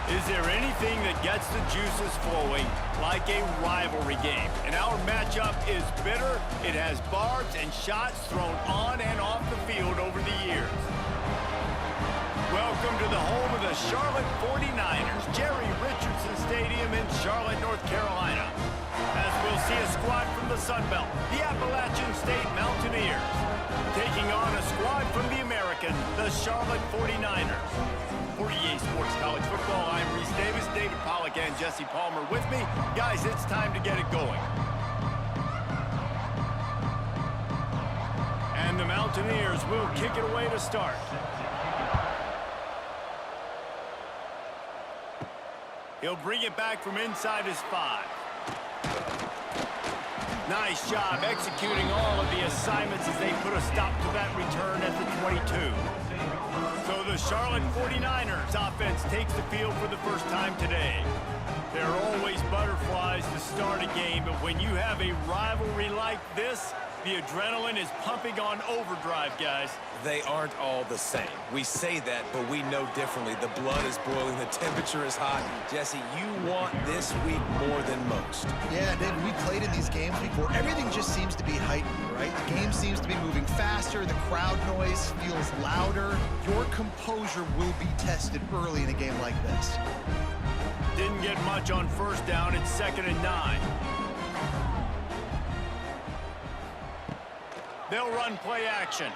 Is there anything that gets the juices flowing like a rivalry game? And our matchup is bitter. It has barbs and shots thrown on and off the field over the years. Welcome to the home of the Charlotte 49ers, Jerry Richardson Stadium in Charlotte, North Carolina. As we'll see a squad from the Sun Belt, the Appalachian State Mountaineers, taking on a squad from the American, the Charlotte 49ers. For EA Sports College Football, I'm Reese Davis, David Pollack, and Jesse Palmer with me. Guys, it's time to get it going. And the Mountaineers will kick it away to start. He'll bring it back from inside his 5. Nice job executing all of the assignments as they put a stop to that return at the 22. So the Charlotte 49ers offense takes the field for the first time today. There are always butterflies to start a game, but when you have a rivalry like this, the adrenaline is pumping on overdrive, guys. They aren't all the same. We say that, but we know differently. The blood is boiling. The temperature is hot. Jesse, you want this week more than most. Yeah, David, we played in these games before. Everything just seems to be heightened, right? The game seems to be moving faster. The crowd noise feels louder. Your composure will be tested early in a game like this. Didn't get much on first down. It's 2nd and 9. They'll run play action.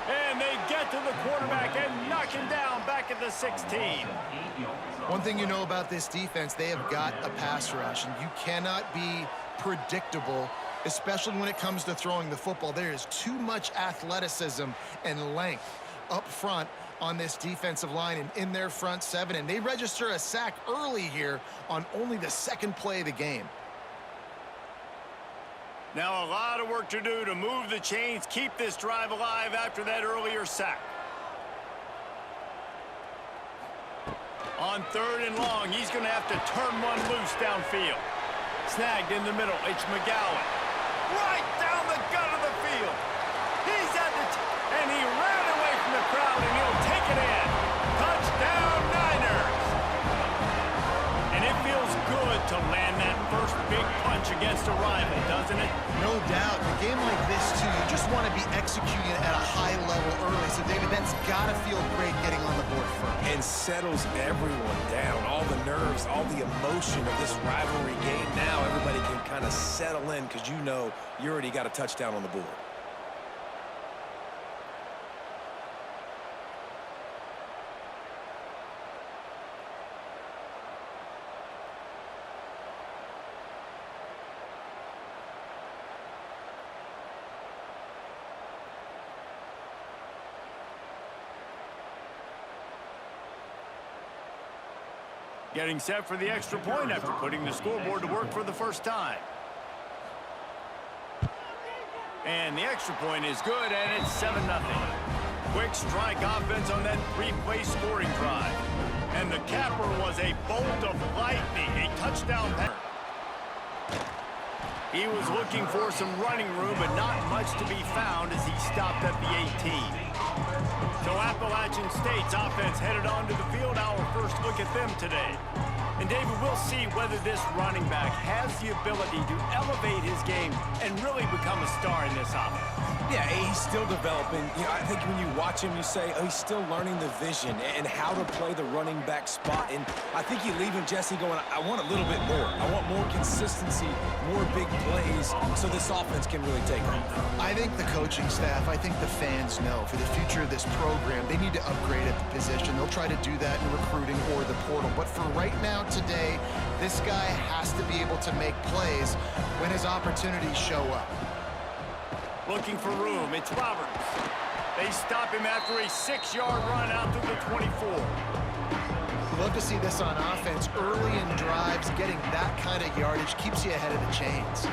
And they get to the quarterback and knock him down back at the 16. One thing you know about this defense, they have got a pass rush, and you cannot be predictable, especially when it comes to throwing the football. There is too much athleticism and length up front on this defensive line and in their front 7, and they register a sack early here on only the 2nd play of the game. Now a lot of work to do to move the chains, keep this drive alive after that earlier sack. On 3rd and long, he's going to have to turn one loose downfield. Snagged in the middle, it's McGowan. Right down the gut of the field. He's at the and he ran away from the crowd, and he'll take it in. Touchdown, Niners! And it feels good to land that first big punch against a rival, doesn't it? No doubt. In a game like this, too, you just want to be executing at a high level early. So, David, that's got to feel great getting on the board first. And settles everyone down. All the nerves, all the emotion of this rivalry game. Now everybody can kind of settle in because you know you already got a touchdown on the board. Getting set for the extra point after putting the scoreboard to work for the first time. And the extra point is good, and it's 7-0. Quick strike offense on that 3-play scoring drive. And the capper was a bolt of lightning, a touchdown pass. He was looking for some running room, but not much to be found as he stopped at the 18. So Appalachian State's offense headed onto the field. Our first look at them today. And David, we'll see whether this running back has the ability to elevate his game and really become a star in this offense. Yeah, he's still developing. You know, I think when you watch him, you say, oh, he's still learning the vision and how to play the running back spot. And I think you leave him, Jesse, going, I want a little bit more. I want more consistency, more big plays, so this offense can really take off. I think the coaching staff, I think the fans know for the future of this program, they need to upgrade at the position. They'll try to do that in recruiting or the portal. But for right now, today, this guy has to be able to make plays when his opportunities show up. Looking for room, it's Roberts. They stop him after a 6-yard run out to the 24. We love to see this on offense. Early in drives, getting that kind of yardage keeps you ahead of the chains.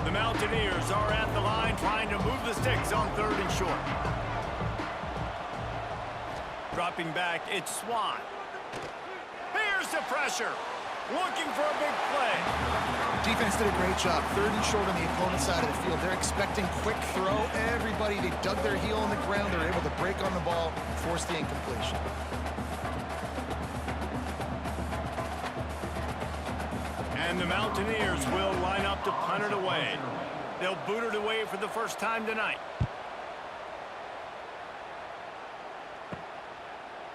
The Mountaineers are at the line trying to move the sticks on 3rd and short. Dropping back, it's Swan. Here's the pressure. Looking for a big play. Defense did a great job. 3rd and short on the opponent's side of the field. They're expecting quick throw. Everybody, they dug their heel on the ground. They're able to break on the ball, force the incompletion. And the Mountaineers will line up to punt it away. They'll boot it away for the first time tonight.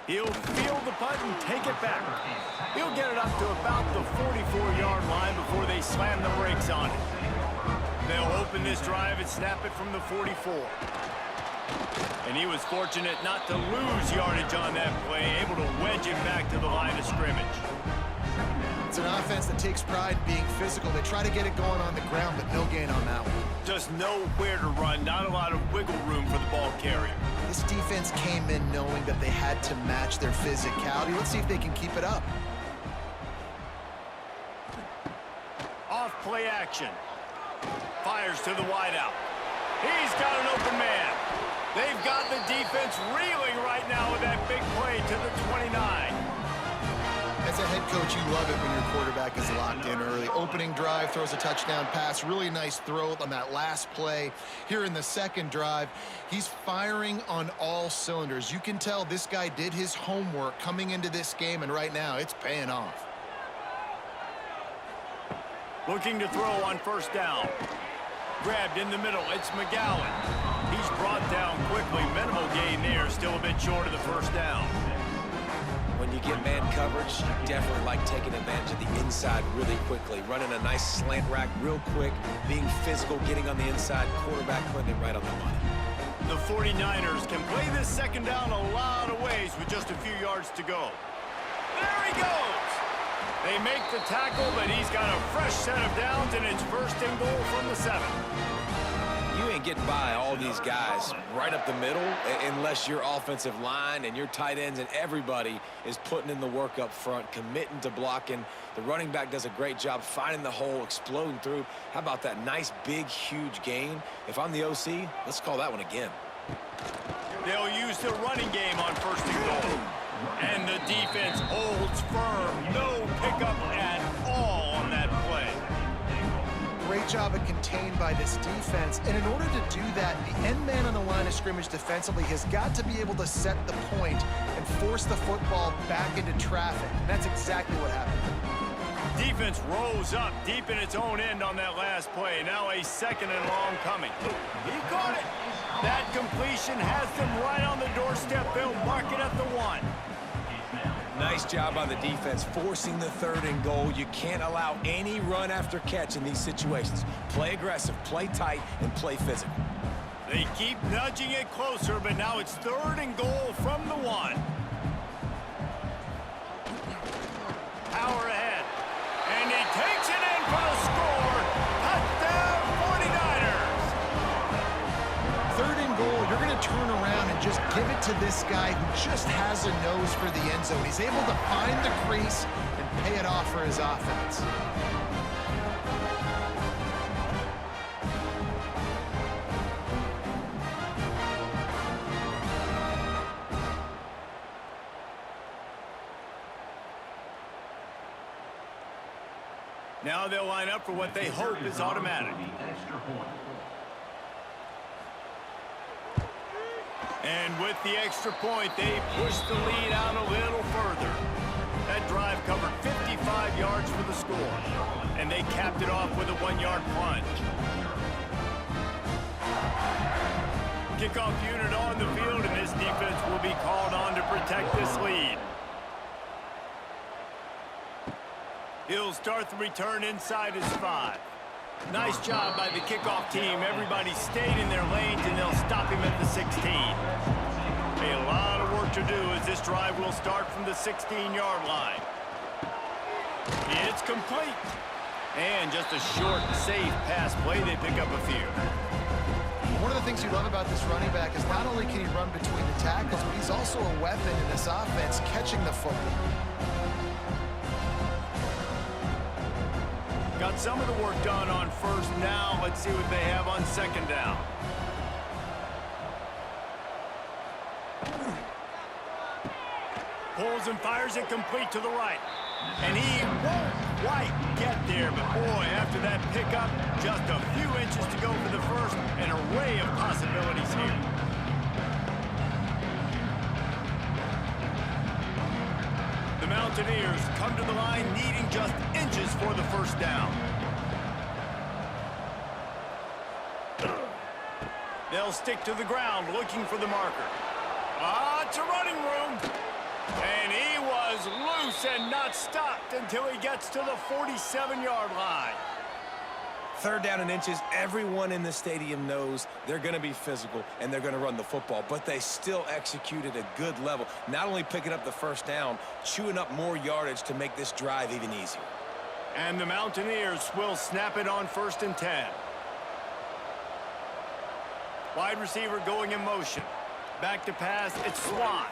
He'll field the punt and take it back. He'll get it up to about the 44-yard line before they slam the brakes on it. They'll open this drive and snap it from the 44. And he was fortunate not to lose yardage on that play, able to wedge it back to the line of scrimmage. It's an offense that takes pride in being physical. They try to get it going on the ground, but no gain on that one. Just nowhere to run, not a lot of wiggle room for the ball carrier. This defense came in knowing that they had to match their physicality. Let's see if they can keep it up. Off play action. Fires to the wideout. He's got an open man. They've got the defense reeling right now with that big play to the 29. As a head coach, you love it when your quarterback is locked in early. Opening drive, throws a touchdown pass. Really nice throw on that last play. Here in the second drive, he's firing on all cylinders. You can tell this guy did his homework coming into this game, and right now it's paying off. Looking to throw on first down. Grabbed in the middle. It's McGowan. He's brought down quickly. Minimal gain there. Still a bit short of the first down. When you get man coverage, you definitely like taking advantage of the inside really quickly. Running a nice slant rack real quick, being physical, getting on the inside, quarterback putting it right on the money. The 49ers can play this second down a lot of ways with just a few yards to go. There he goes! They make the tackle, but he's got a fresh set of downs, and it's 1st and goal from the 7. You ain't getting by all these guys right up the middle unless your offensive line and your tight ends and everybody is putting in the work up front, committing to blocking. The running back does a great job finding the hole, exploding through. How about that nice, big, huge gain? If I'm the OC, let's call that one again. They'll use the running game on 1st and goal. And the defense holds firm. No pickup at all on that play. Great job of contained by this defense. And in order to do that, the end man on the line of scrimmage defensively has got to be able to set the point and force the football back into traffic. And that's exactly what happened. Defense rose up deep in its own end on that last play. Now a 2nd and long coming. He caught it. That completion has them right on the doorstep. They'll mark it at the 1. Nice job on the defense, forcing the 3rd and goal. You can't allow any run after catch in these situations. Play aggressive, play tight, and play physical. They keep nudging it closer, but now it's 3rd and goal from the 1. Power ahead. And he takes it in for the score. Touchdown 49ers. 3rd and goal, you're going to turn around and just give it to this guy who just has a nose for the end zone. He's able to find the crease and pay it off for his offense. Now they'll line up for what they hope is automatic. And with the extra point, they push the lead out a little further. That drive covered 55 yards for the score. And they capped it off with a 1-yard plunge. Kickoff unit on the field, and this defense will be called on to protect this lead. He'll start the return inside his 5. Nice job by the kickoff team. Everybody stayed in their lanes, and they'll stop him at the 16. A lot of work to do as this drive will start from the 16-yard line. It's complete. And just a short, safe pass play. They pick up a few. One of the things you love about this running back is not only can he run between the tackles, but he's also a weapon in this offense catching the football. Got some of the work done on first. Now let's see what they have on 2nd down. Pulls and fires it complete to the right. And he won't quite get there, but boy, after that pickup, just a few inches to go for the first. An array of possibilities here. The Mountaineers come to the line needing just inches for the first down. They'll stick to the ground looking for the marker. Lots of running room. And he was loose and not stopped until he gets to the 47-yard line. Third down and inches, everyone in the stadium knows they're going to be physical and they're going to run the football, but they still executed a good level. Not only picking up the first down, chewing up more yardage to make this drive even easier. And the Mountaineers will snap it on 1st and 10. Wide receiver going in motion. Back to pass, it's Swan.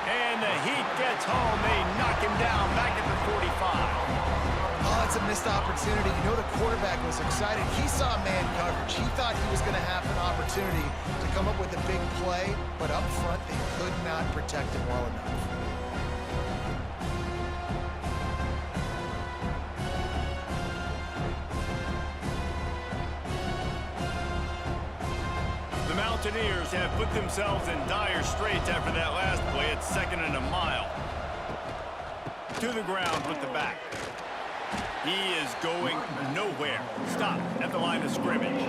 And the heat gets home. They knock him down back at the 45. Oh, it's a missed opportunity. You know the quarterback was excited. He saw man coverage. He thought he was going to have an opportunity to come up with a big play, but up front they could not protect him well enough. The Mountaineers have put themselves in dire straits after that last play. It's 2nd and a mile. To the ground with the back. He is going nowhere. Stop at the line of scrimmage.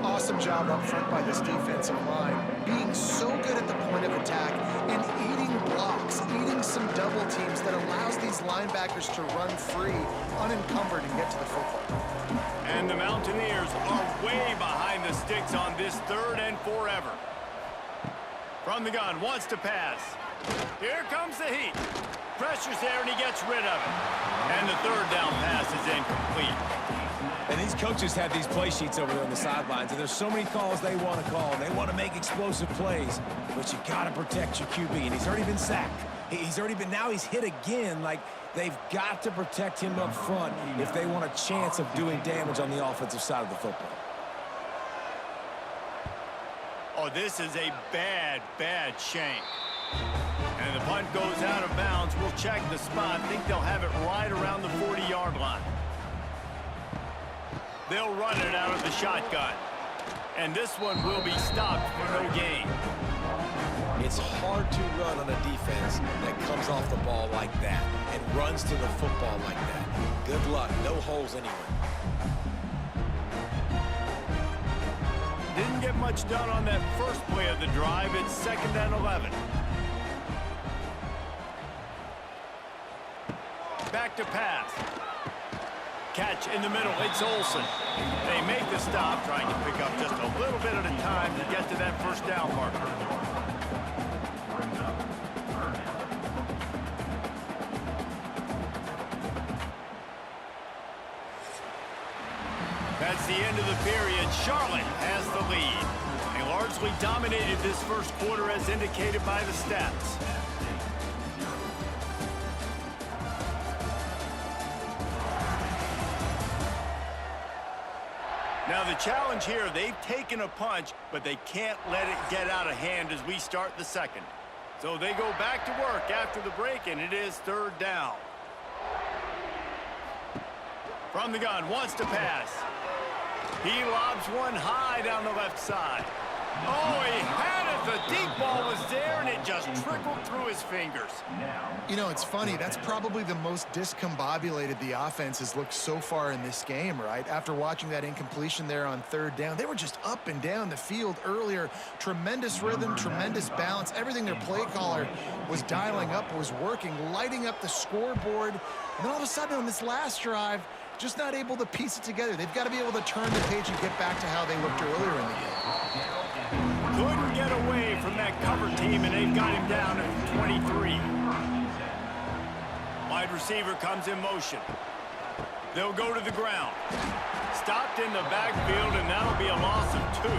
Awesome job up front by this defensive line. Being so good at the point of attack and eating blocks, eating some double teams that allows these linebackers to run free, unencumbered, and get to the football. And the Mountaineers are way behind the sticks on this 3rd and forever. From the gun, wants to pass. Here comes the heat. Pressure's there, and he gets rid of it. And the 3rd down pass is incomplete. And these coaches have these play sheets over there on the sidelines, and there's so many calls they want to call. They want to make explosive plays, but you got to protect your QB, and he's already been sacked. Now he's hit again. Like, they've got to protect him up front if they want a chance of doing damage on the offensive side of the football. Oh, this is a bad, bad shank. And the punt goes out of bounds. We'll check the spot. Think they'll have it right around the 40-yard line. They'll run it out of the shotgun. And this one will be stopped for no gain. It's hard to run on a defense that comes off the ball like that and runs to the football like that. Good luck. No holes anywhere. Didn't get much done on that first play of the drive. It's 2nd and 11. Back to pass. Catch in the middle. It's Olsen. They make the stop, trying to pick up just a little bit at a time to get to that first down marker. That's the end of the period. Charlotte has the lead. They largely dominated this first quarter as indicated by the stats. Now the challenge here, they've taken a punch, but they can't let it get out of hand as we start the second. So they go back to work after the break, and it is 3rd down. From the gun, wants to pass. He lobs one high down the left side. Oh, he had it. The deep ball was there, and it just trickled through his fingers. You know, it's funny. That's probably the most discombobulated the offense has looked so far in this game, right? After watching that incompletion there on 3rd down, they were just up and down the field earlier. Tremendous rhythm, tremendous balance. Everything their play caller was dialing up was working, lighting up the scoreboard. And then all of a sudden on this last drive, just not able to piece it together. They've got to be able to turn the page and get back to how they looked earlier in the game. Couldn't get away from that cover team, and they've got him down at 23. Wide receiver comes in motion. They'll go to the ground. Stopped in the backfield, and that'll be a loss of 2.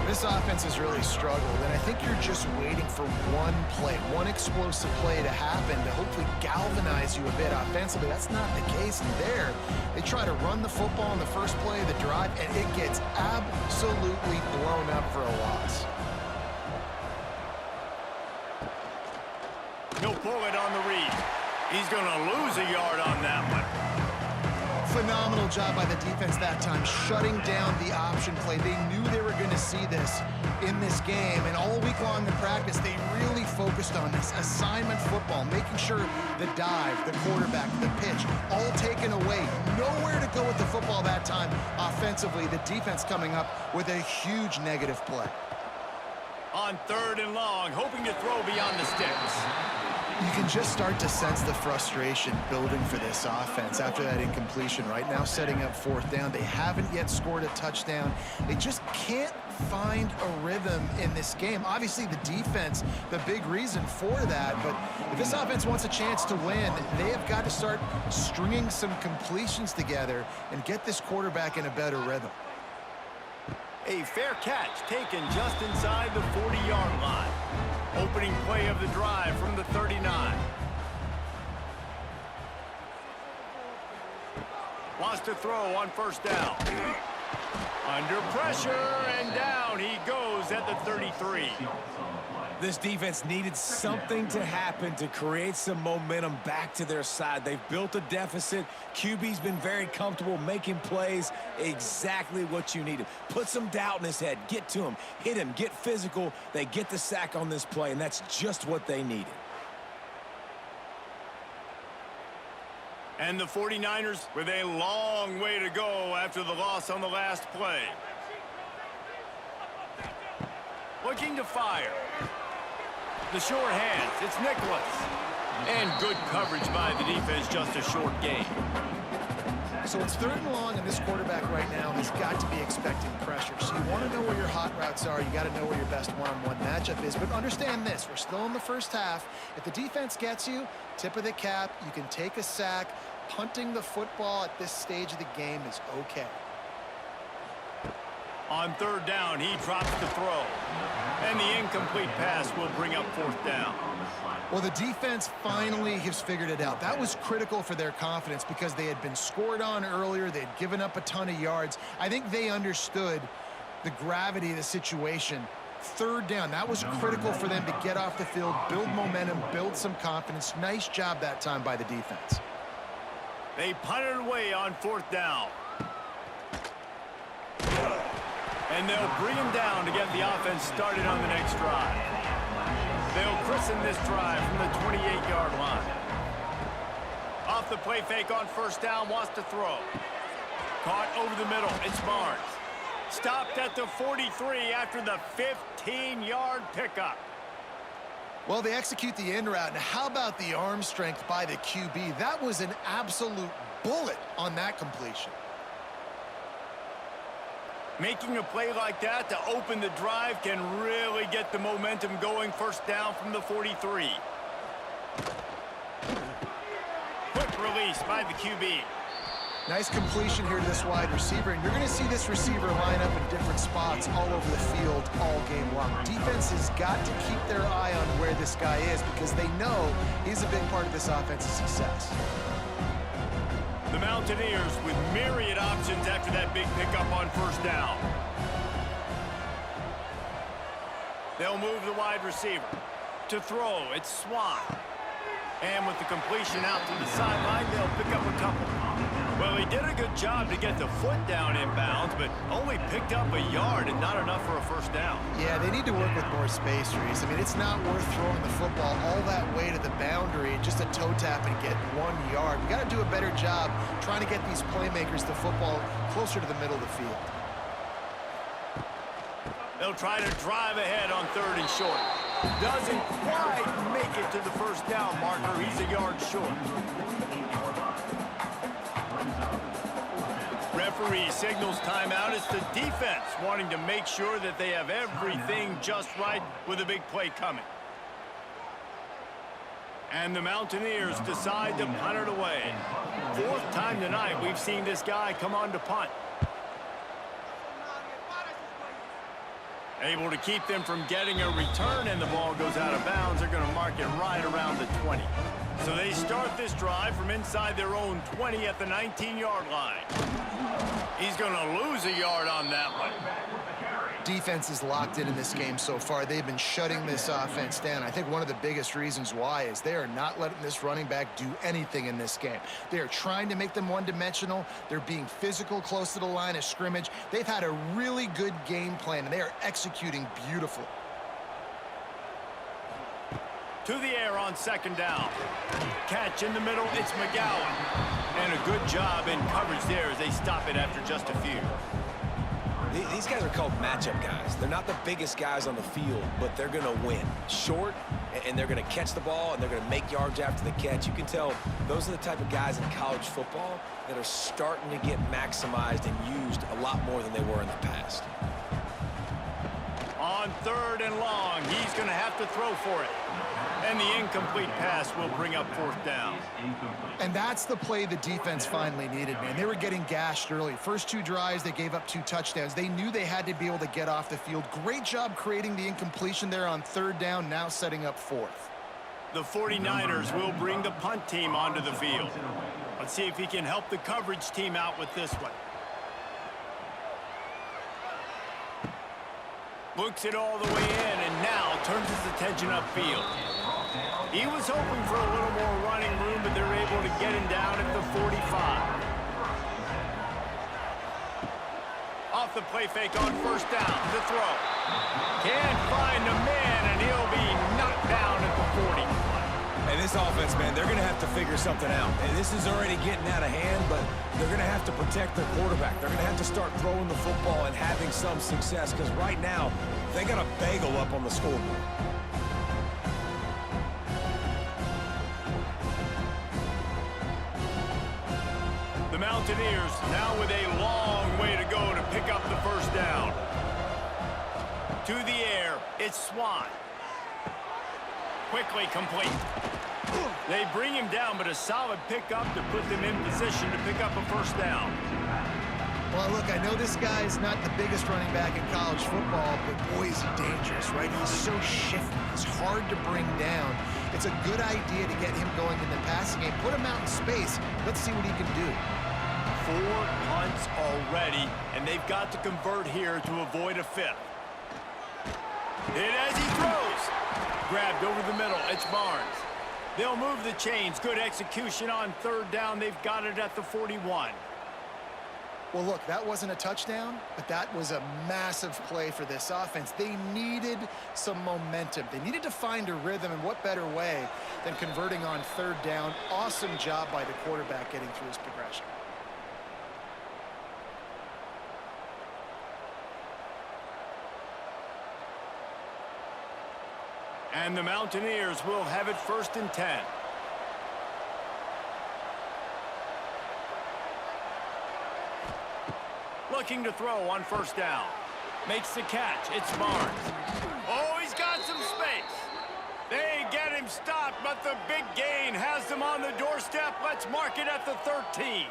This offense has really struggled, and I think you're just waiting for one play, one explosive play to happen to hopefully galvanize you a bit offensively. That's not the case in there. They try to run the football in the first play of the drive, and it gets absolutely blown up for a loss. He'll pull it on the read. He's going to lose a yard on that one. Phenomenal job by the defense that time, shutting down the option play. They knew they were going to see this in this game, and all week long in practice, they really focused on this assignment football, making sure the dive, the quarterback, the pitch, all taken away. Nowhere to go with the football that time offensively. The defense coming up with a huge negative play. On 3rd and long, hoping to throw beyond the sticks. You can just start to sense the frustration building for this offense after that incompletion. Right now, setting up 4th down. They haven't yet scored a touchdown. They just can't find a rhythm in this game. Obviously, the defense, the big reason for that. But if this offense wants a chance to win, they have got to start stringing some completions together and get this quarterback in a better rhythm. A fair catch taken just inside the 40-yard line. Opening play of the drive from the 39. Wants to throw on 1st down. Under pressure, and down he goes at the 33. This defense needed something to happen to create some momentum back to their side. They've built a deficit. QB's been very comfortable making plays. Exactly what you needed. Put some doubt in his head. Get to him. Hit him. Get physical. They get the sack on this play, and that's just what they needed. And the 49ers with a long way to go after the loss on the last play. Looking to fire. The short hands, it's Nicholas. And good coverage by the defense, just a short gain. So it's 3rd and long, and this quarterback right now has got to be expecting pressure. So you want to know where your hot routes are. You got to know where your best one-on-one matchup is. But understand this, we're still in the first half. If the defense gets you, tip of the cap, you can take a sack. Punting the football at this stage of the game is okay. On 3rd down, he drops the throw. And the incomplete pass will bring up 4th down. Well, the defense finally has figured it out. That was critical for their confidence because they had been scored on earlier. They had given up a ton of yards. I think they understood the gravity of the situation. 3rd down, that was critical for them to get off the field, build momentum, build some confidence. Nice job that time by the defense. They punted away on 4th down. And they'll bring him down to get the offense started on the next drive. They'll christen this drive from the 28-yard line. Off the play fake on 1st down, wants to throw. Caught over the middle, it's Barnes. Stopped at the 43 after the 15-yard pickup. Well, they execute the end route, and how about the arm strength by the QB? That was an absolute bullet on that completion. Making a play like that to open the drive can really get the momentum going. 1st down from the 43. Quick release by the QB. Nice completion here to this wide receiver, and you're going to see this receiver line up in different spots all over the field all game long. Defense has got to keep their eye on where this guy is because they know he's a big part of this offense's success. The Mountaineers with myriad options after that big pickup on 1st down. They'll move the wide receiver. To throw, it's Swan. And with the completion out to the sideline, they'll pick up a couple. Well, he did a good job to get the foot down inbounds, but only picked up a yard and not enough for a 1st down. Yeah, they need to work with more space, Reese. I mean, it's not worth throwing the football all that way to the boundary, just a toe tap and get 1 yard. You got to do a better job trying to get these playmakers the football closer to the middle of the field. They'll try to drive ahead on 3rd and short. Doesn't quite make it to the 1st down marker. He's a yard short. Referee signals timeout. It's the defense wanting to make sure that they have everything just right with a big play coming. And the Mountaineers decide to punt it away. 4th time tonight we've seen this guy come on to punt. Able to keep them from getting a return, and the ball goes out of bounds. They're going to mark it right around the 20. So they start this drive from inside their own 20 at the 19-yard line. He's going to lose a yard on that one. defense is locked in this game so far. They've been shutting this offense down. I think one of the biggest reasons why is they are not letting this running back do anything in this game. They are trying to make them one-dimensional. They're being physical close to the line of scrimmage. They've had a really good game plan, and they are executing beautifully. To the air on second down. Catch in the middle, it's McGowan. And a good job in coverage there as they stop it after just a few. These guys are called matchup guys. They're not the biggest guys on the field, but they're going to win. Short, and they're going to catch the ball, and they're going to make yards after the catch. You can tell those are the type of guys in college football that are starting to get maximized and used a lot more than they were in the past. On third and long, he's going to have to throw for it. And the incomplete pass will bring up fourth down. And that's the play the defense finally needed, man. They were getting gashed early. First 2 drives, they gave up 2 touchdowns. They knew they had to be able to get off the field. Great job creating the incompletion there on third down, now setting up fourth. The 49ers will bring the punt team onto the field. Let's see if he can help the coverage team out with this one. Looks it all the way in and now turns his attention upfield. He was hoping for a little more running room, but they're able to get him down at the 45. Off the play fake on first down, the throw. Can't find a man, and he'll be knocked down at the 40. And this offense, man, they're going to have to figure something out. And this is already getting out of hand, but they're going to have to protect their quarterback. They're going to have to start throwing the football and having some success, because right now, they got a bagel up on the scoreboard. The Mountaineers now with a long way to go to pick up the first down. To the air, it's Swan. Quickly complete. They bring him down, but a solid pickup to put them in position to pick up a first down. Well, look, I know this guy's not the biggest running back in college football, but boy, is he dangerous, right? He's so shifty. He's hard to bring down. It's a good idea to get him going in the passing game. Put him out in space. Let's see what he can do. 4 punts already, and they've got to convert here to avoid a 5th. Hit as he throws. Grabbed over the middle. It's Barnes. They'll move the chains. Good execution on third down. They've got it at the 41. Well, look, that wasn't a touchdown, but that was a massive play for this offense. They needed some momentum. They needed to find a rhythm, and what better way than converting on third down. Awesome job by the quarterback getting through his progression. And the Mountaineers will have it 1st and 10. Looking to throw on first down. Makes the catch. It's Barnes. Oh, he's got some space. They get him stopped, but the big gain has them on the doorstep. Let's mark it at the 13.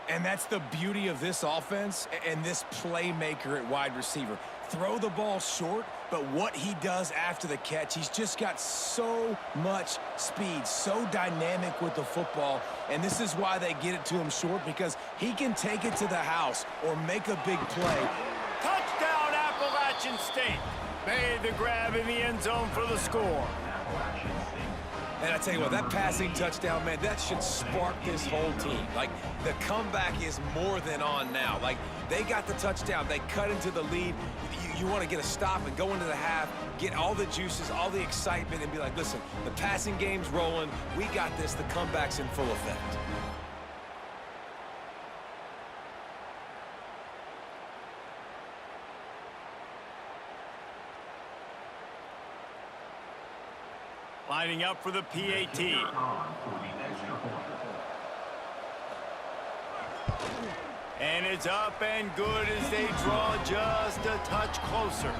And that's the beauty of this offense and this playmaker at wide receiver. Throw the ball short, but what he does after the catch, he's just got so much speed, so dynamic with the football, and this is why they get it to him short, because he can take it to the house or make a big play. Touchdown, Appalachian State. Made the grab in the end zone for the score. And I tell you what, that passing touchdown, man, that should spark this whole team. Like, the comeback is more than on now. Like, they got the touchdown. They cut into the lead. You want to get a stop and go into the half, get all the juices, all the excitement, and be like, listen, the passing game's rolling. We got this. The comeback's in full effect. Lining up for the PAT. And it's up and good as they draw just a touch closer.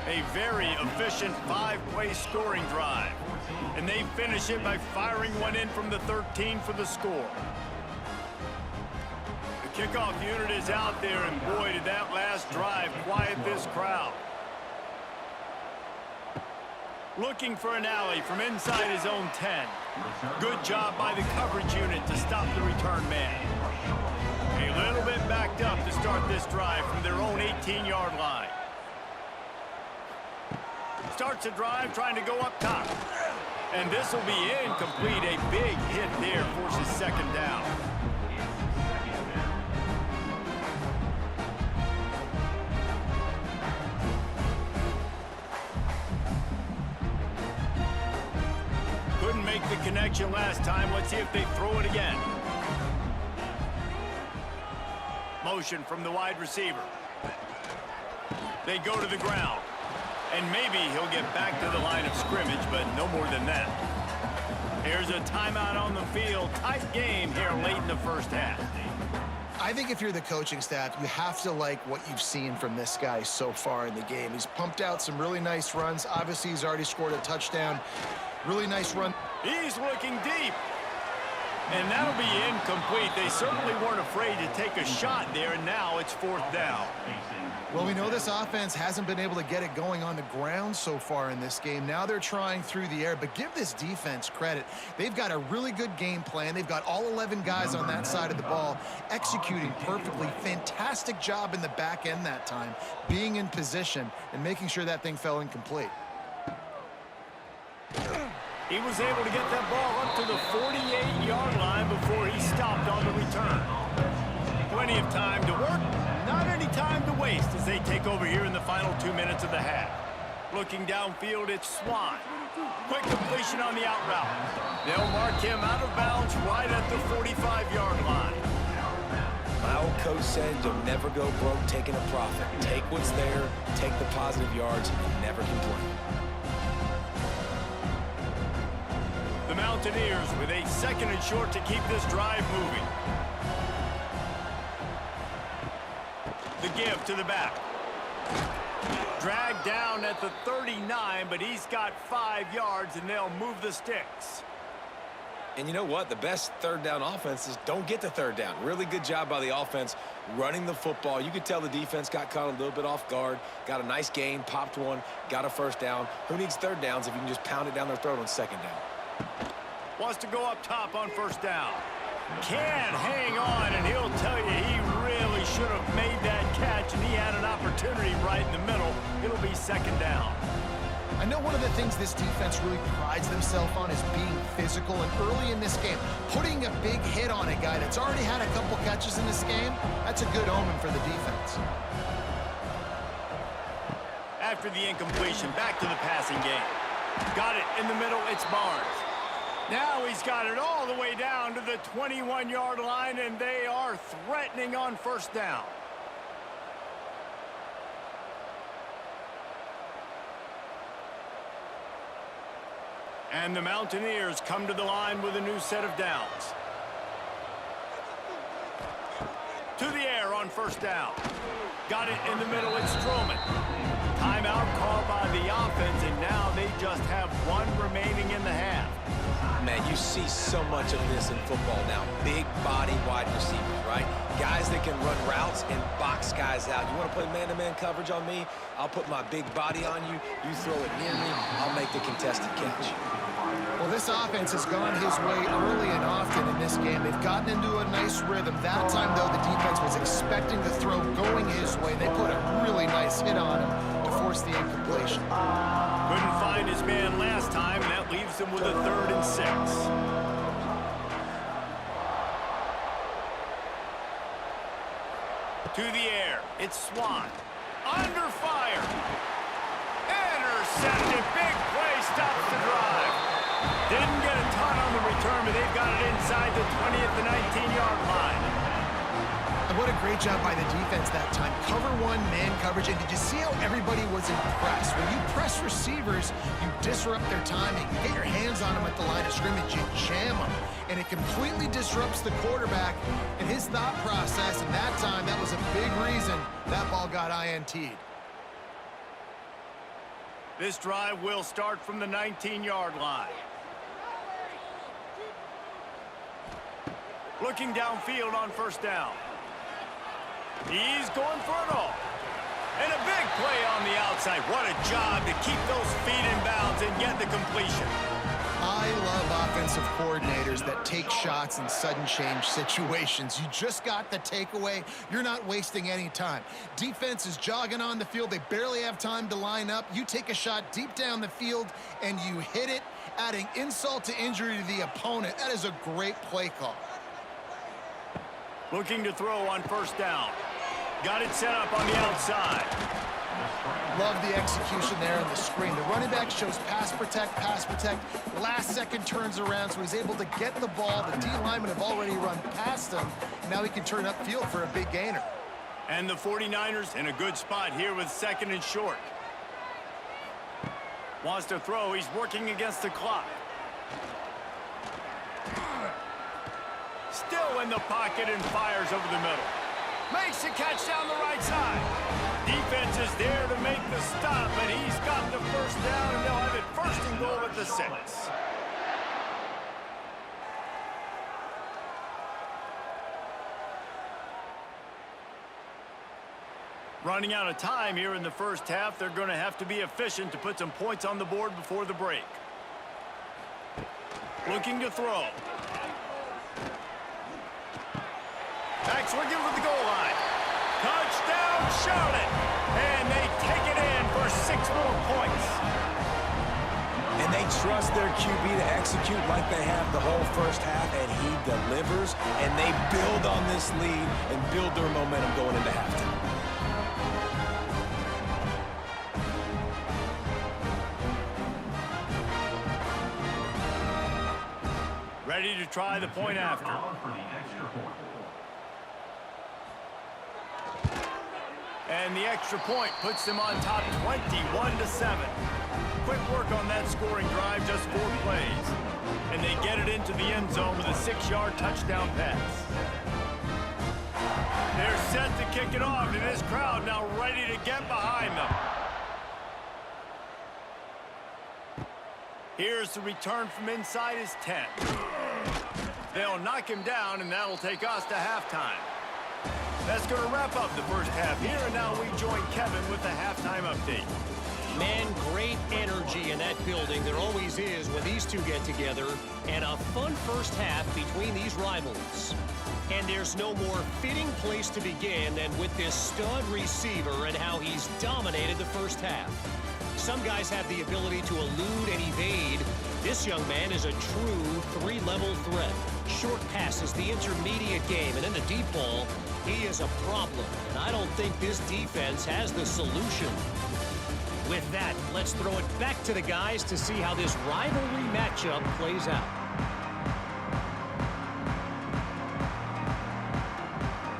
A very efficient 5-play scoring drive. And they finish it by firing one in from the 13 for the score. The kickoff unit is out there, and boy, did that last drive quiet this crowd. Looking for an alley from inside his own 10. Good job by the coverage unit to stop the return man. A little bit backed up to start this drive from their own 18-yard line. starts the drive trying to go up top. And this will be incomplete. A big hit there forces second down. Couldn't make the connection last time. Let's see if they throw it again. Motion from the wide receiver. They go to the ground. And maybe he'll get back to the line of scrimmage, but no more than that. Here's a timeout on the field. Tight game here late in the first half. I think if you're the coaching staff, you have to like what you've seen from this guy so far in the game. He's pumped out some really nice runs. Obviously, he's already scored a touchdown. Really nice run. He's looking deep. And that'll be incomplete. They certainly weren't afraid to take a shot there, and now it's fourth down. Well, we know this offense hasn't been able to get it going on the ground so far in this game. Now they're trying through the air, but give this defense credit. They've got a really good game plan. They've got all 11 guys on that side of the ball executing perfectly. Fantastic job in the back end that time, being in position and making sure that thing fell incomplete. He was able to get that ball up to the 48-yard line before he stopped on the return. Plenty of time to work, not any time to waste as they take over here in the final 2 minutes of the half. Looking downfield, it's Swan. Quick completion on the out route. They'll mark him out of bounds right at the 45-yard line. My old coach said you'll never go broke taking a profit. Take what's there, take the positive yards, and never complain. The Mountaineers with a second and short to keep this drive moving. The give to the back. Dragged down at the 39, but he's got 5 yards, and they'll move the sticks. And you know what? The best third down offense is don't get the third down. Really good job by the offense running the football. You could tell the defense got caught a little bit off guard, got a nice gain, popped one, got a first down. Who needs third downs if you can just pound it down their throat on second down? Wants to go up top on first down. Can hang on, and he'll tell you he really should have made that catch, and he had an opportunity right in the middle. It'll be second down. I know one of the things this defense really prides themselves on is being physical, and early in this game, putting a big hit on a guy that's already had a couple catches in this game, that's a good omen for the defense. After the incompletion, back to the passing game. Got it in the middle, it's Barnes. Now he's got it all the way down to the 21-yard line, and they are threatening on first down. And the Mountaineers come to the line with a new set of downs. To the air on first down. Got it in the middle, it's Strowman. Timeout called by the offense, and now they just have one remaining in the half. Man, you see so much of this in football now. Big body wide receivers, right? Guys that can run routes and box guys out. You want to play man-to-man coverage on me? I'll put my big body on you. You throw it near me, I'll make the contested catch. Well, this offense has gone his way early and often in this game. They've gotten into a nice rhythm. That time, though, the defense was expecting the throw going his way. They put a really nice hit on him to force the incompletion. Couldn't find his man last time, and that leaves him with a 3rd and 6. To the air, it's Swan. Under fire. Intercepted. Big play stops the drive. Didn't get a ton on the return, but they've got it inside the 20 at the 19-yard line. And what a great job by the defense that time. Cover one, man coverage. And did you see how everybody was impressed? When you press receivers, you disrupt their timing. You get your hands on them at the line of scrimmage. You jam them. And it completely disrupts the quarterback and his thought process. And that time, that was a big reason that ball got INT'd. This drive will start from the 19-yard line. Looking downfield on first down. He's going for it all. And a big play on the outside. What a job to keep those feet in bounds and get the completion. I love offensive coordinators that take shots in sudden change situations. You just got the takeaway. You're not wasting any time. Defense is jogging on the field. They barely have time to line up. You take a shot deep down the field, and you hit it, adding insult to injury to the opponent. That is a great play call. Looking to throw on first down. Got it set up on the outside. Love the execution there on the screen. The running back shows pass protect, pass protect. Last second turns around, so he's able to get the ball. The D linemen have already run past him. Now he can turn upfield for a big gainer. And the 49ers in a good spot here with second and short. Wants to throw. He's working against the clock. Still in the pocket and fires over the middle. Makes a catch down the right side. Defense is there to make the stop, but he's got the first down, and they'll have it first and goal at the 6. Running out of time here in the first half. They're going to have to be efficient to put some points on the board before the break. Looking to throw. Backs looking for the goal line. Touchdown, Charlotte! And they take it in for 6 more points. And they trust their QB to execute like they have the whole first half, and he delivers, and they build on this lead and build their momentum going into halftime. Ready to try the point after. And the extra point puts them on top 21-7. Quick work on that scoring drive, just 4 plays. And they get it into the end zone with a 6-yard touchdown pass. They're set to kick it off, and this crowd now ready to get behind them. Here's the return from inside his 10. They'll knock him down, and that'll take us to halftime. That's going to wrap up the first half here, and now we join Kevin with the halftime update. Man, great energy in that building. There always is when these two get together, and a fun first half between these rivals. And there's no more fitting place to begin than with this stud receiver and how he's dominated the first half. Some guys have the ability to elude and evade. This young man is a true 3-level threat. Short passes, the intermediate game, and in the deep ball, he is a problem. And I don't think this defense has the solution. With that, let's throw it back to the guys to see how this rivalry matchup plays out.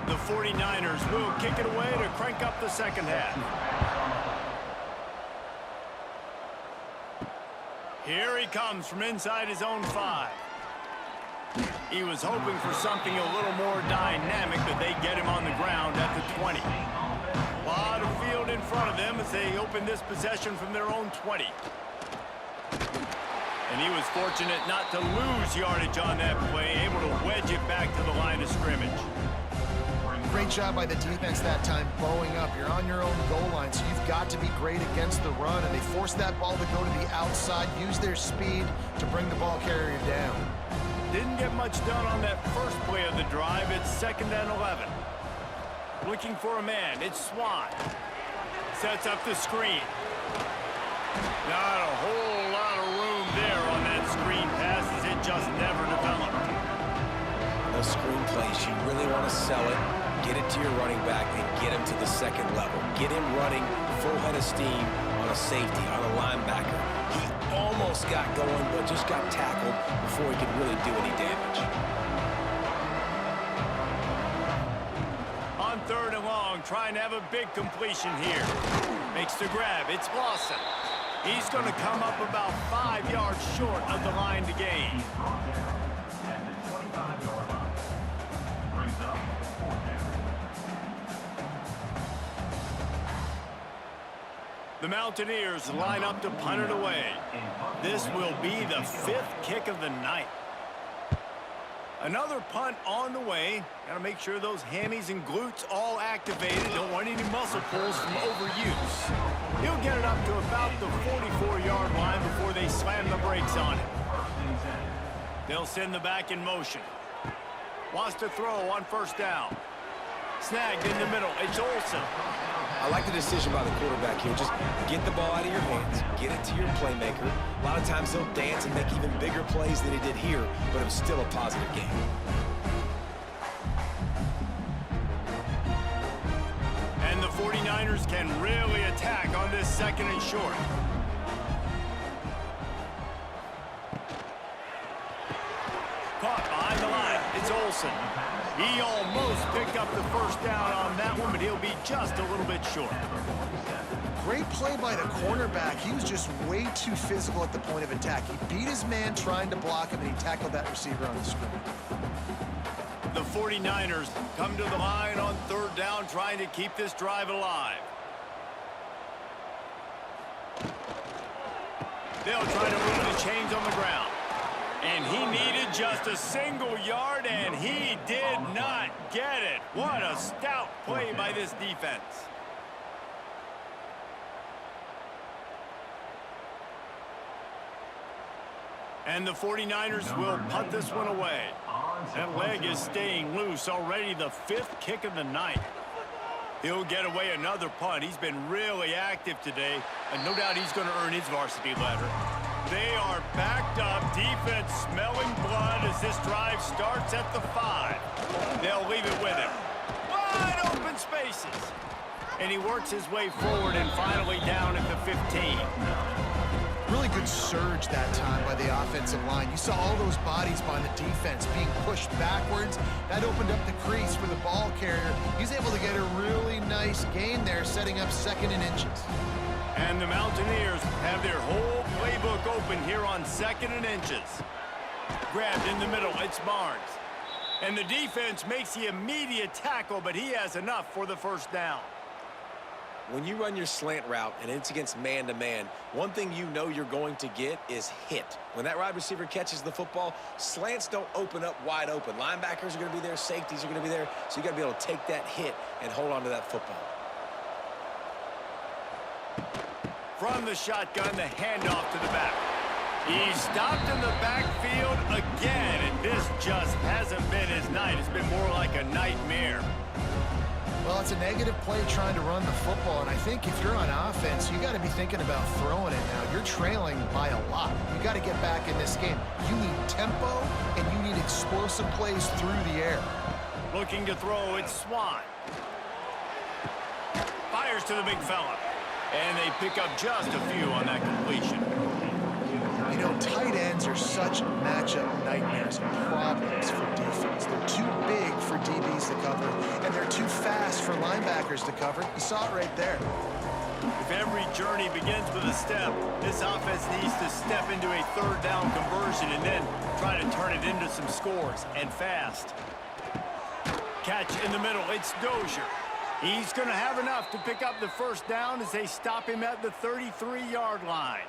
The 49ers will kick it away to crank up the second half. Here he comes from inside his own 5. He was hoping for something a little more dynamic, but they get him on the ground at the 20. A lot of field in front of them as they open this possession from their own 20. And he was fortunate not to lose yardage on that play, able to wedge it back to the line of scrimmage. Great job by the defense that time, bowing up. You're on your own goal line, so you've got to be great against the run, and they forced that ball to go to the outside, use their speed to bring the ball carrier down. Didn't get much done on that first play of the drive. It's 2nd and 11. Looking for a man. It's Swan. Sets up the screen. Not a whole lot of room there on that screen pass as it just never developed. Those screen plays, you really want to sell it, get it to your running back, and get him to the second level. Get him running full head of steam on a safety, on a linebacker. He almost got going, but just got tackled before he could really do any damage. On 3rd and long, trying to have a big completion here. Makes the grab. It's Lawson. He's going to come up about 5 yards short of the line to gain. The Mountaineers line up to punt it away. This will be the 5th kick of the night. Another punt on the way. Got to make sure those hammies and glutes all activated. Don't want any muscle pulls from overuse. He'll get it up to about the 44-yard line before they slam the brakes on it. They'll send the back in motion. Wants to throw on first down. Snagged in the middle. It's Olsen. I like the decision by the quarterback here. Just get the ball out of your hands, get it to your playmaker. A lot of times he'll dance and make even bigger plays than he did here, but it was still a positive game. And the 49ers can really attack on this second and short. Caught behind the line. It's Olsen. He almost picked up the first down on that one, but he'll be just a little bit short. Great play by the cornerback. He was just way too physical at the point of attack. He beat his man trying to block him, and he tackled that receiver on the screen. The 49ers come to the line on third down, trying to keep this drive alive. They'll try to move the chains on the ground. And he needed just a single yard, and he did not get it. What a stout play by this defense. And the 49ers will punt this one away. That leg is staying loose, already the 5th kick of the night. He'll get away another punt. He's been really active today, and no doubt he's going to earn his varsity letter. They are backed up, defense smelling blood as this drive starts at the 5. They'll leave it with him. Wide open spaces. And he works his way forward and finally down at the 15. Really good surge that time by the offensive line. You saw all those bodies by the defense being pushed backwards. That opened up the crease for the ball carrier. He's able to get a really nice gain there, setting up 2nd and inches. And the Mountaineers have their whole playbook open here on 2nd and inches. Grabbed in the middle, it's Barnes. And the defense makes the immediate tackle, but he has enough for the first down. When you run your slant route and it's against man-to-man, one thing you know you're going to get is hit. When that wide receiver catches the football, slants don't open up wide open. Linebackers are going to be there, safeties are going to be there, so you got to be able to take that hit and hold on to that football. From the shotgun, the handoff to the back. He stopped in the backfield again, and this just hasn't been his night. It's been more like a nightmare. Well, it's a negative play trying to run the football, and I think if you're on offense, you got to be thinking about throwing it now. You're trailing by a lot. You got to get back in this game. You need tempo, and you need explosive plays through the air. Looking to throw, it's Swan. Fires to the big fella. And they pick up just a few on that completion. You know, tight ends are such matchup nightmares and problems for defense. They're too big for DBs to cover, and they're too fast for linebackers to cover. You saw it right there. If every journey begins with a step, this offense needs to step into a third down conversion and then try to turn it into some scores, and fast. Catch in the middle, it's Dozier. He's going to have enough to pick up the first down as they stop him at the 33-yard line.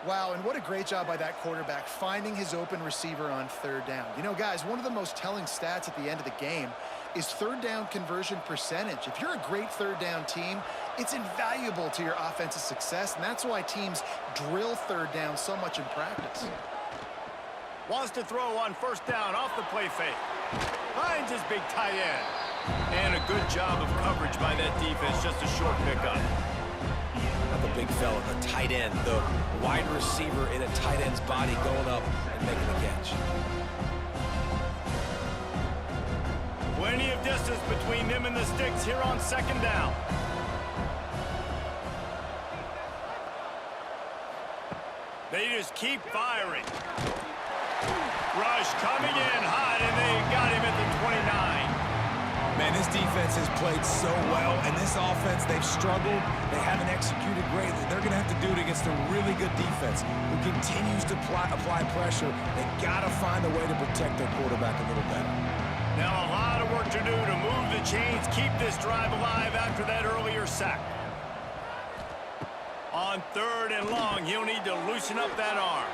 Wow, and what a great job by that quarterback finding his open receiver on third down. You know, guys, one of the most telling stats at the end of the game is third down conversion percentage. If you're a great third down team, it's invaluable to your offensive success, and that's why teams drill third down so much in practice. Wants to throw on first down off the play fake. Finds his big tight end. And a good job of coverage by that defense, just a short pickup. Not the big fella, the tight end, the wide receiver in a tight end's body going up and making the catch. Plenty of distance between them and the sticks here on second down. They just keep firing. Rush coming in hot, and they got him at the 29. Man, this defense has played so well, and this offense, they've struggled. They haven't executed greatly. They're going to have to do it against a really good defense who continues to apply pressure. They got to find a way to protect their quarterback a little better. Now a lot of work to do to move the chains, keep this drive alive after that earlier sack. On third and long, he'll need to loosen up that arm.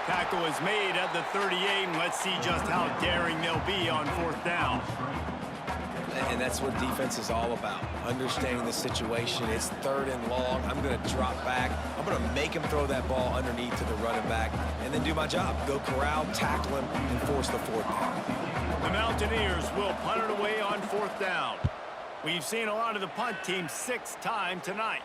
Tackle is made at the 38, and let's see just how daring they'll be on fourth down. And that's what defense is all about, understanding the situation. It's 3rd and long. I'm going to drop back. I'm going to make him throw that ball underneath to the running back and then do my job. Go corral, tackle him, and force the 4th down. The Mountaineers will punt it away on 4th down. We've seen a lot of the punt team 6 times tonight.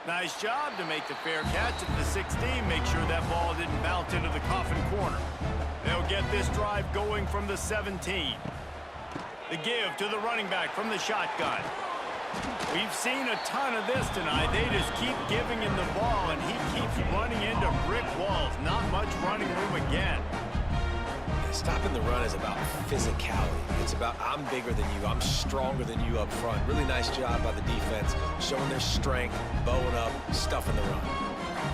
Nice job to make the fair catch at the 16. Make sure that ball didn't bounce into the coffin corner. They'll get this drive going from the 17. The give to the running back from the shotgun. We've seen a ton of this tonight. They just keep giving him the ball, and he keeps running into brick walls. Not much running room again. Stopping the run is about physicality. It's about I'm bigger than you. I'm stronger than you up front. Really nice job by the defense, showing their strength, bowing up, stuffing the run.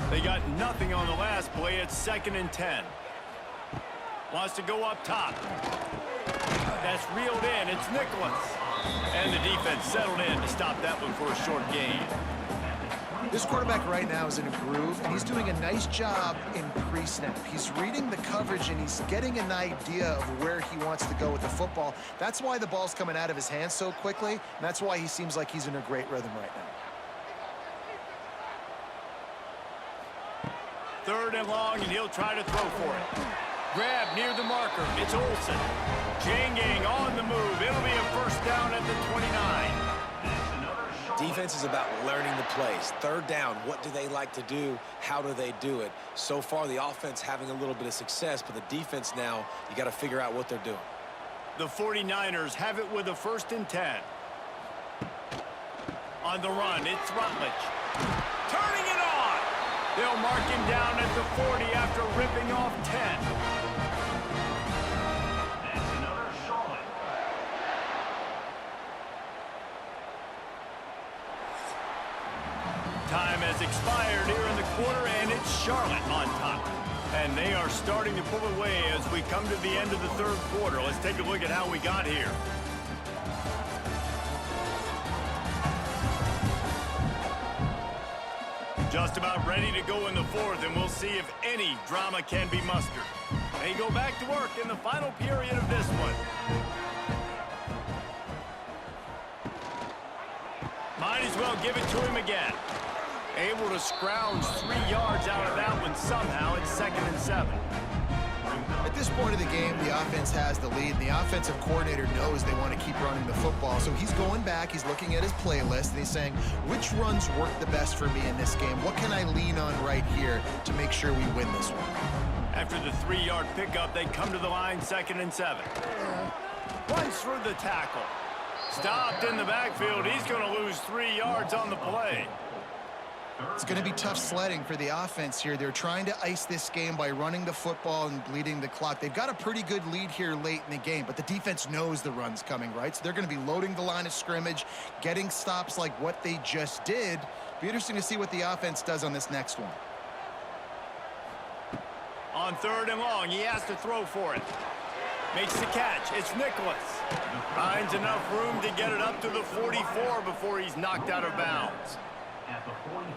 They got nothing on the last play. It's 2nd and 10. Wants to go up top. That's reeled in. It's Nicholas. And the defense settled in to stop that one for a short gain. This quarterback right now is in a groove, and he's doing a nice job in pre-snap. He's reading the coverage, and he's getting an idea of where he wants to go with the football. That's why the ball's coming out of his hands so quickly, and that's why he seems like he's in a great rhythm right now. 3rd and long, and he'll try to throw for it. Grab near the marker. It's Olsen. Chain gang on the move. It'll be a 1st down at the 29. Defense is about learning the plays. 3rd down, what do they like to do? How do they do it? So far, the offense having a little bit of success, but the defense now, you got to figure out what they're doing. The 49ers have it with a 1st and 10. On the run, it's Rutledge. Turning it on! They'll mark him down at the 40 after ripping off 10. Time has expired here in the quarter, and it's Charlotte on top. And they are starting to pull away as we come to the end of the 3rd quarter. Let's take a look at how we got here. Just about ready to go in the 4th, and we'll see if any drama can be mustered. They go back to work in the final period of this one. Might as well give it to him again. Able to scrounge 3 yards out of that one somehow. It's 2nd and 7. At this point of the game, the offense has the lead, and the offensive coordinator knows they want to keep running the football. So he's going back, he's looking at his playlist, and he's saying, which runs work the best for me in this game? What can I lean on right here to make sure we win this one? After the 3-yard pickup, they come to the line, 2nd and 7. Runs through the tackle. Stopped in the backfield. He's going to lose 3 yards on the play. It's going to be tough sledding for the offense here. They're trying to ice this game by running the football and bleeding the clock. They've got a pretty good lead here late in the game, but the defense knows the run's coming, right? So they're going to be loading the line of scrimmage, getting stops like what they just did. Be interesting to see what the offense does on this next one. On 3rd and long, he has to throw for it. Makes the catch. It's Nicholas. Finds enough room to get it up to the 44 before he's knocked out of bounds.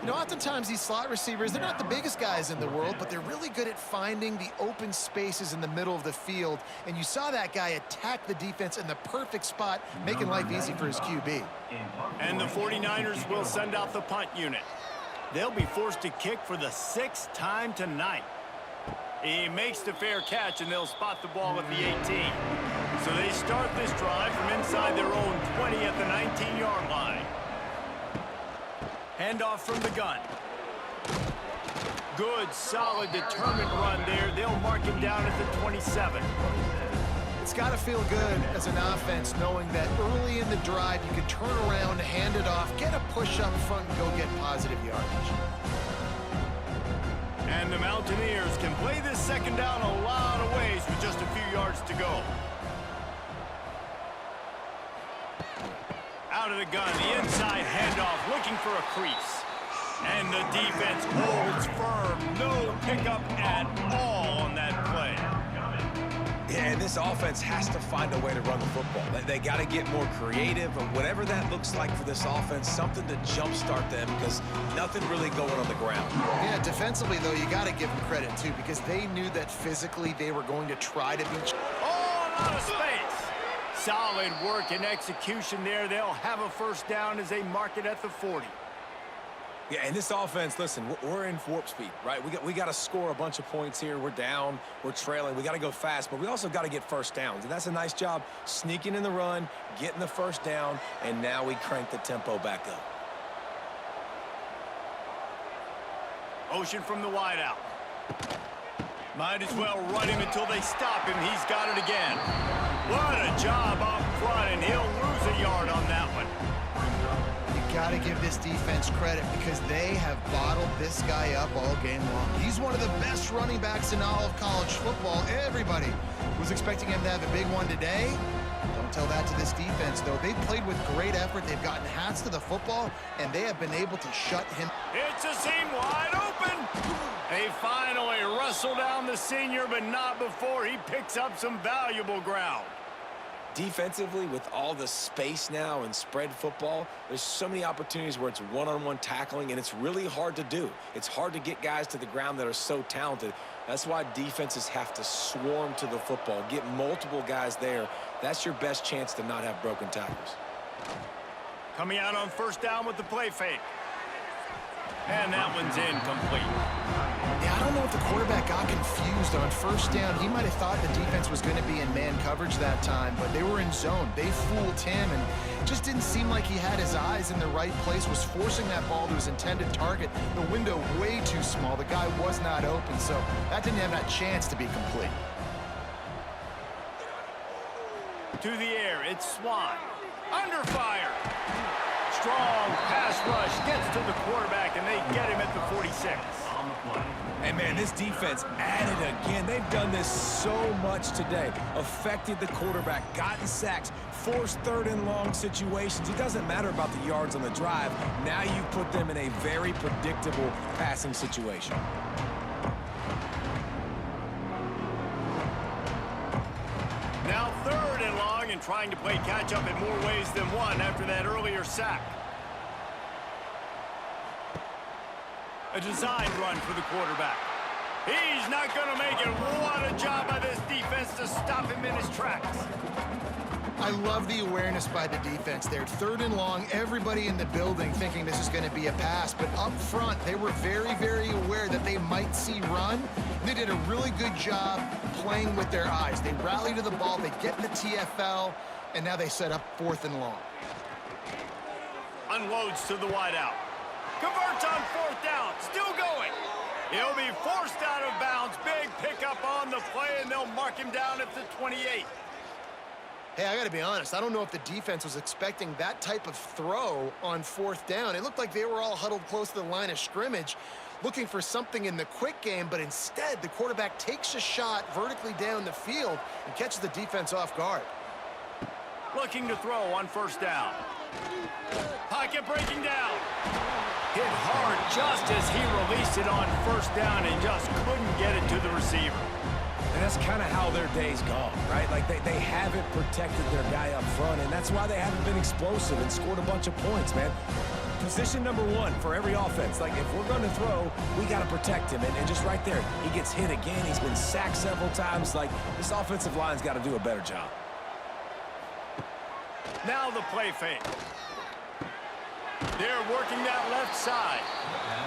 You know, oftentimes these slot receivers, they're not the biggest guys in the world, but they're really good at finding the open spaces in the middle of the field. And you saw that guy attack the defense in the perfect spot, making life easy for his QB. And the 49ers will send out the punt unit. They'll be forced to kick for the 6th time tonight. He makes the fair catch, and they'll spot the ball at the 18. So they start this drive from inside their own 20 at the 19-yard line. Handoff from the gun. Good, solid, determined run there. They'll mark him down at the 27. It's got to feel good as an offense knowing that early in the drive you can turn around, hand it off, get a push up front, and go get positive yardage. And the Mountaineers can play this 2nd down a lot of ways with just a few yards to go. Out of the gun, the inside handoff, looking for a crease. And the defense holds firm. No pickup at all on that play. Yeah, and this offense has to find a way to run the football. They got to get more creative, and whatever that looks like for this offense, something to jumpstart them, because nothing really going on the ground. Yeah, defensively, though, you got to give them credit, too, because they knew that physically they were going to try to beat. Oh, a lot of space. Solid work and execution there. They'll have a first down as they mark it at the 40. Yeah, and this offense, listen, we're in warp speed, right? We got to score a bunch of points here. We're down, we're trailing. We got to go fast, but we also got to get first downs. And that's a nice job sneaking in the run, getting the first down, and now we crank the tempo back up. Motion from the wideout. Might as well run him until they stop him. He's got it again. What a job up front, and he'll lose a yard on that one. You got to give this defense credit because they have bottled this guy up all game long. He's one of the best running backs in all of college football. Everybody was expecting him to have a big one today. Don't tell that to this defense, though. They've played with great effort. They've gotten hats to the football, and they have been able to shut him. It's a seam wide open. They finally wrestle down the senior, but not before he picks up some valuable ground. Defensively, with all the space now and spread football, there's so many opportunities where it's one-on-one tackling, and it's really hard to do. It's hard to get guys to the ground that are so talented. That's why defenses have to swarm to the football, get multiple guys there. That's your best chance to not have broken tackles. Coming out on first down with the play fake. And that one's incomplete. Yeah, I don't know if the quarterback got confused on first down. He might have thought the defense was going to be in man coverage that time, but they were in zone. They fooled him, and it just didn't seem like he had his eyes in the right place, was forcing that ball to his intended target. The window way too small. The guy was not open, so that didn't have that chance to be complete. To the air, it's Swan. Under fire. Strong pass rush gets to the quarterback, and they get him at the 46. And, man, this defense at it again. They've done this so much today. Affected the quarterback, gotten sacks, forced third and long situations. It doesn't matter about the yards on the drive. Now you put them in a very predictable passing situation. Now third and long, and trying to play catch-up in more ways than one after that earlier sack. A designed run for the quarterback. He's not going to make it. What a job by this defense to stop him in his tracks. I love the awareness by the defense there. Third and long, everybody in the building thinking this is going to be a pass, but up front, they were very, very aware that they might see run. They did a really good job playing with their eyes. They rally to the ball, they get in the TFL, and now they set up fourth and long. Unloads to the wideout. Converts on fourth down, still going. He'll be forced out of bounds. Big pickup on the play, and they'll mark him down at the 28. Hey, I got to be honest. I don't know if the defense was expecting that type of throw on fourth down. It looked like they were all huddled close to the line of scrimmage, looking for something in the quick game, but instead the quarterback takes a shot vertically down the field and catches the defense off guard. Looking to throw on first down. Pocket breaking down. Hit hard just as he released it on first down and just couldn't get it to the receiver. And that's kind of how their day's gone, right? Like they haven't protected their guy up front, and that's why they haven't been explosive and scored a bunch of points, man. Position number one for every offense. Like, if we're going to throw, we got to protect him. And just right there, he gets hit again. He's been sacked several times. Like, this offensive line's got to do a better job. Now the play fake. They're working that left side.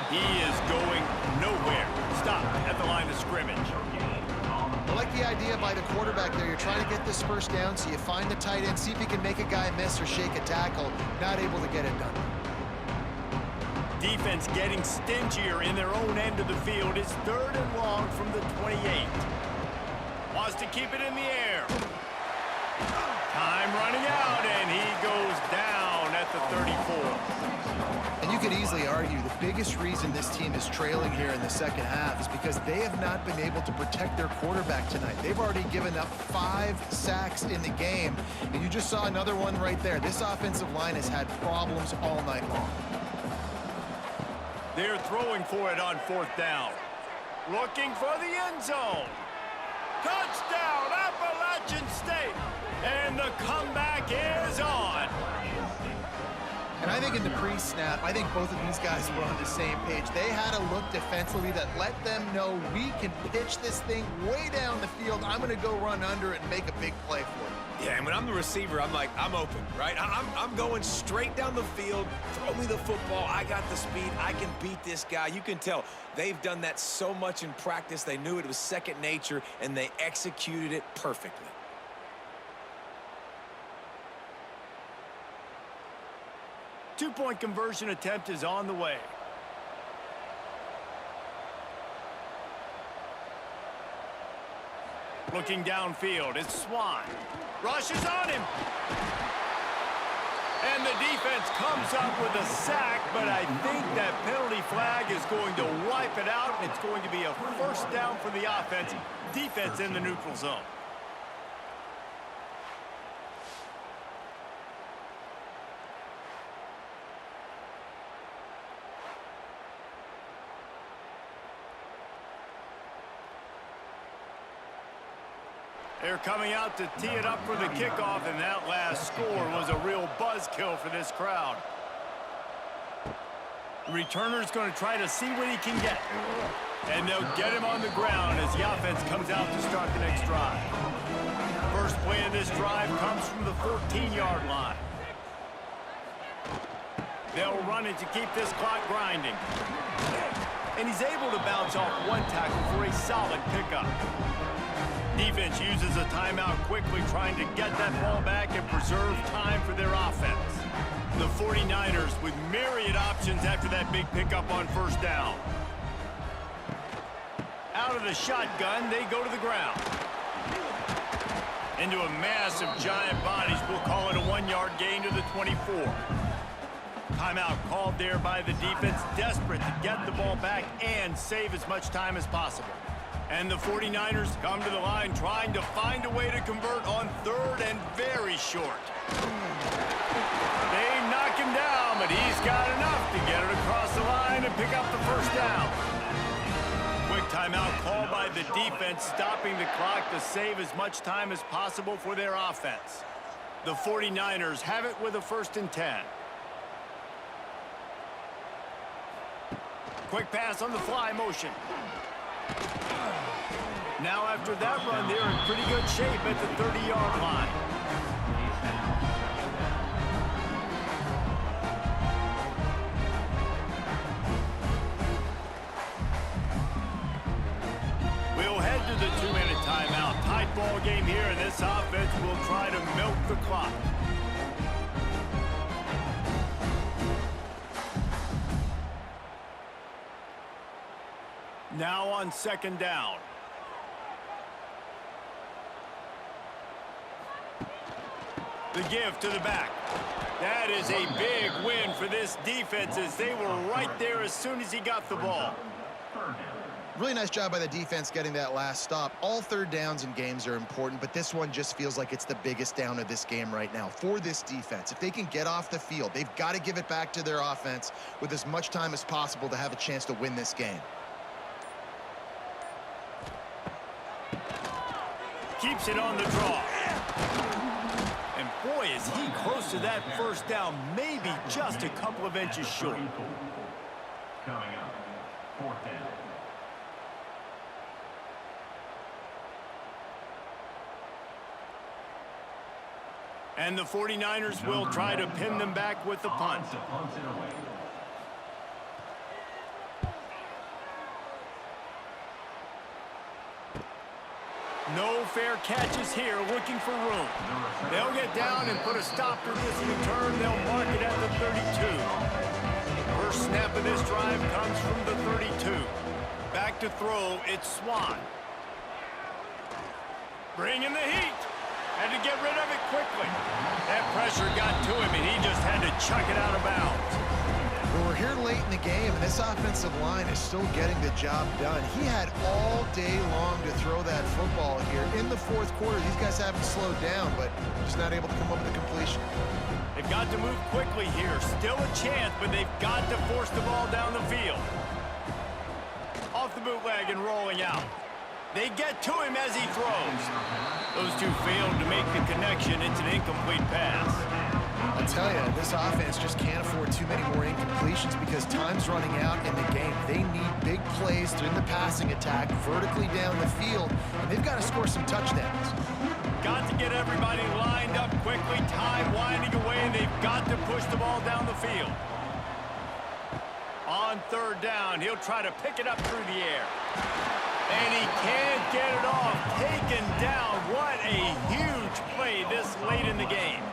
He is going nowhere. Stop at the line of scrimmage. I like the idea by the quarterback there. You're trying to get this first down, so you find the tight end, see if you can make a guy miss or shake a tackle. Not able to get it done. Defense getting stingier in their own end of the field. It's third and long from the 28. Wants to keep it in the air. Time running out, and he goes down at the 34. And you could easily argue the biggest reason this team is trailing here in the second half is because they have not been able to protect their quarterback tonight. They've already given up 5 sacks in the game, and you just saw another one right there. This offensive line has had problems all night long. They're throwing for it on fourth down. Looking for the end zone. Touchdown, Appalachian State. And the comeback is on. And I think in the pre-snap, I think both of these guys were on the same page. They had a look defensively that let them know we can pitch this thing way down the field. I'm going to go run under it and make a big play for it. Yeah, and when I'm the receiver, I'm like, I'm open, right? I'm going straight down the field. Throw me the football. I got the speed. I can beat this guy. You can tell they've done that so much in practice. They knew it was second nature, and they executed it perfectly. Two-point conversion attempt is on the way. Looking downfield, it's Swan. Rushes on him. And the defense comes up with a sack, but I think that penalty flag is going to wipe it out, and it's going to be a first down for the offense. Defense in the neutral zone. They're coming out to tee it up for the kickoff, and that last score was a real buzzkill for this crowd. The returner's going to try to see what he can get. And they'll get him on the ground as the offense comes out to start the next drive. First play of this drive comes from the 14-yard line. They'll run it to keep this clock grinding. And he's able to bounce off one tackle for a solid pickup. Defense uses a timeout quickly, trying to get that ball back and preserve time for their offense. The 49ers with myriad options after that big pickup on first down. Out of the shotgun, they go to the ground. Into a mass of giant bodies, we'll call it a 1-yard gain to the 24. Timeout called there by the defense, desperate to get the ball back and save as much time as possible. And the 49ers come to the line trying to find a way to convert on third and very short. They knock him down, but he's got enough to get it across the line and pick up the first down. Quick timeout called by the defense, stopping the clock to save as much time as possible for their offense. The 49ers have it with a 1st and 10. Quick pass on the fly motion. Now after that run, they're in pretty good shape at the 30-yard line. We'll head to the 2-minute timeout. Tight ball game here, and this offense will try to milk the clock. Now on 2nd down. The give to the back. That is a big win for this defense as they were right there as soon as he got the ball. Really nice job by the defense getting that last stop. All 3rd downs in games are important, but this one just feels like it's the biggest down of this game right now for this defense. If they can get off the field, they've got to give it back to their offense with as much time as possible to have a chance to win this game. Keeps it on the draw. And boy, is he close to that first down, maybe just a couple of inches short. Coming up, 4th down. And the 49ers will try to pin them back with the punt. No fair catches here, looking for room. They'll get down and put a stop to this return. They'll mark it at the 32. First snap of this drive comes from the 32. Back to throw, it's Swan. Bringing the heat. Had to get rid of it quickly. That pressure got to him, and he just had to chuck it out of bounds. Well, we're here late in the game, and this offensive line is still getting the job done. He had all day long to throw that football here. In the 4th quarter, these guys haven't slowed down, but just not able to come up with a completion. They've got to move quickly here. Still a chance, but they've got to force the ball down the field. Off the bootleg and rolling out. They get to him as he throws. Those two failed to make the connection. It's an incomplete pass. I tell you, this offense just can't afford too many more incompletions because time's running out in the game. They need big plays in the passing attack, vertically down the field, and they've got to score some touchdowns. got to get everybody lined up quickly, time winding away, and they've got to push the ball down the field. On third down, he'll try to pick it up through the air. And he can't get it off. Taken down. What a huge play this late in the game.